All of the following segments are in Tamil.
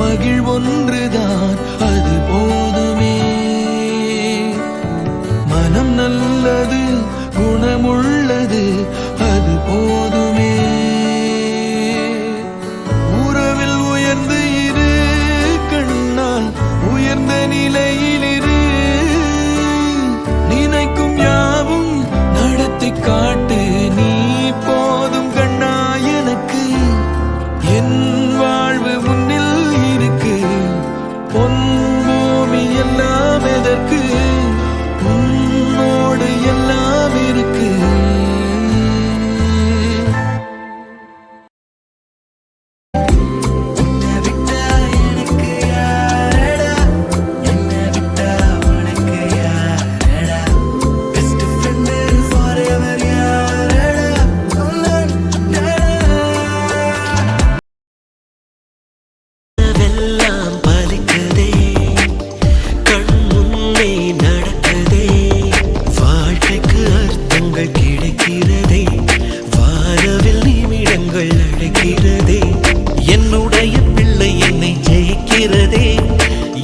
மகிழ்வொன்றுதான் அது போதுமே. மனம் நல்லது குணமுள்ளது அது போதுமே. உறவில் உயர்ந்து இரு கண்ணால் உயர்ந்த நிலையிலிரு. நினைக்கும் யாவும் நடத்தி காட்டு நீ போதும் கண்ணா எனக்கு. என் வாழ்வு முன்னில் இருக்கு. பொன் பூமி எல்லாம் எதற்கு உன்னோடு எல்லாம் இருக்கு. என்னுடைய பிள்ளை என்னை ஜெயிக்கிறதே.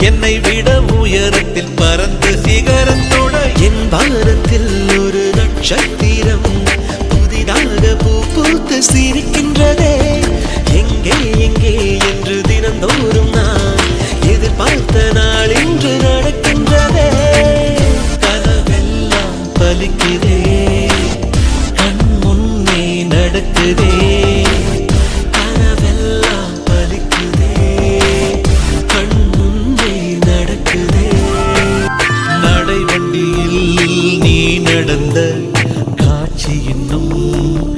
என்னை விட உயரத்தில் பறந்து சிகரத்தோட என் பாரத்தில் ஒரு நட்சத்திரம் புதிதாக பூ பூத்து சிரிக்கின்றதே. எங்கே எங்கே என்று தினந்தோறும் நான் எதிர்பார்த்த நாள் இன்று நடக்கின்றதே. கனவெல்லாம் பலிக்குதே, கண் முன்னே நடக்குதே. நடந்த காட்சி இன்னும்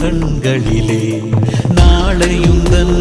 கண்களிலே நாளையுந்தன்